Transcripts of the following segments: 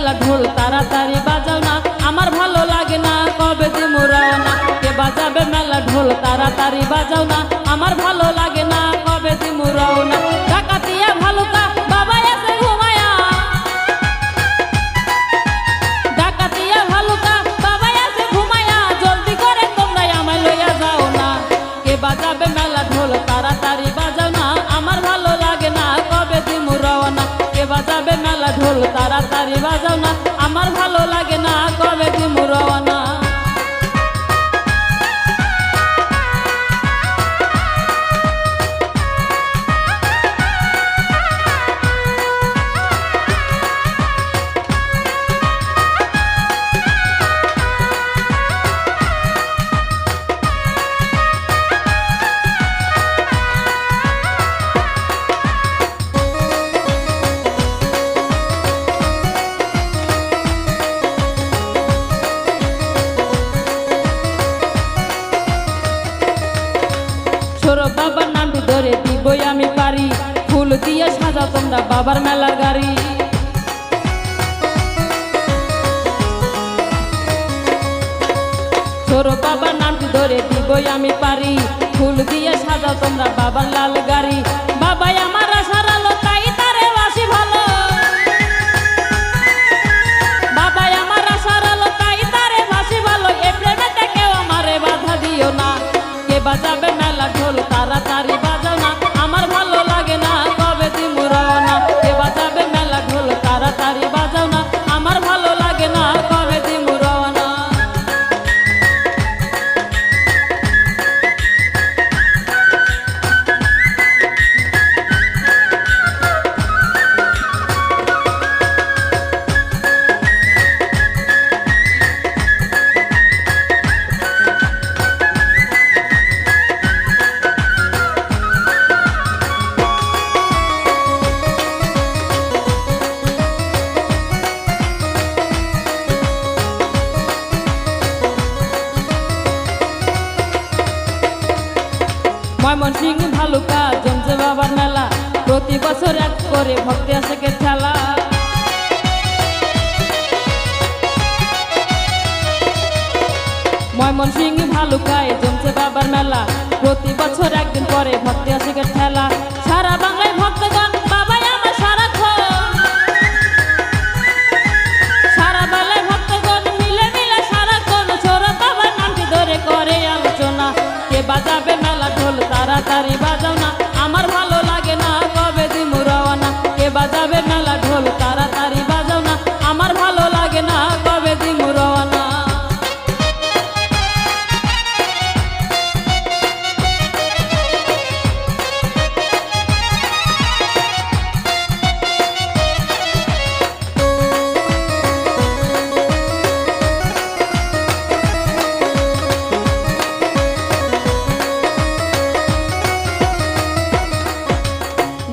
মেলা ঢোল তাড়াতাড়ি বাজাও না, আমার ভালো লাগে না কবে দিমু রওনা। কে বাজাবে মেলা ঢোল তাড়াতাড়ি বাজাও না, আমার ভালো লাগে না কবে দিমু রওনা। ডাকাতিয়া ভালুকা বাবা এসে ঘুমায়া, ডাকাতিয়া ভালুকা বাবা এসে ঘুমায়া, জলদি করে তোমরা আমায় লইয়া যাও না। কে বাজাবে মেলা ঢোল তাড়াতাড়ি বাজাও না, আমার ভালো লাগে না কবে দিমু রওনা। কে বাজাবে মেলা ঢোল তাড়াতাড়ি বাজাও না, আমার ভালো লাগে না কবে দিমু রওনা। ছোট বাবার নামটি ধরে দিবই আমি পারি, ফুল দিয়ে সাজাও তোমরা বাবার মেলার গাড়ি। ছোট বাবার নামটি ধরে দিবই আমি পারি, ফুল দিয়ে সাজাও তোমরা বাবার লাল গাড়ি। বাবাই আমার আশার আলো তাই তারে বাসি ভালো, বাবাই আমার আশার আলো তাই তারে বাসি ভালো। এ প্রেমেতে কেউ আমারে বাধা দিও না। কে বাজাবে মেলা ঢোল তাড়াতাড়ি বাজাও না, আমার ভালো লাগে না কবে দিমু রওনা। কে বাজাবে মেলা ঢোল তাড়াতাড়ি বাজাও না, আমার ভালো লাগে না কবে দিমু রওনা। ময়মনসিংহ ভালুকা জমছে বাবার মেলা, প্রতি বছর এক করে ভক্তি আসে কে ঠেলা। ময়মনসিংহ ভালুকায় জমছে বাবার মেলা, প্রতি বছর একদিন পরে ভক্তি আসে কে ঠেলা। সারা বাংলায় ভক্তগণ বাবাই আমার সারাক্ষণ, সারা বাংলায় ভক্তগণ মিলে মিলে সারাক্ষণ ছোট বাবার নামটি ধরে করে আলোচনা। কে বাজাবে মেলা ঢোল তাড়াতাড়ি বাজাও না, আমার ভালো লাগে না কবে দিমু রওনা। কে বাজাবে মেলা ঢোল তাড়াতাড়ি বাজাও না, আমার ভালো লাগে না কবে দিমু রওনা।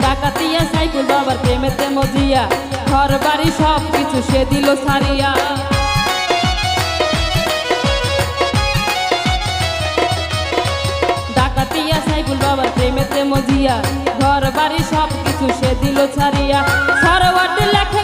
ডাকাতিয়া সাইকুল বাবার প্রেমেতে মজিয়া, ঘর বাড়ি সব কিছু সে দিল সারিয়া। ডাকাতিয়া সাইকুল বাবার প্রেমেতে মজিয়া, ঘর বাড়ি সব কিছু সে দিল ছাড়িয়া। সরওয়ার্ডি লেখে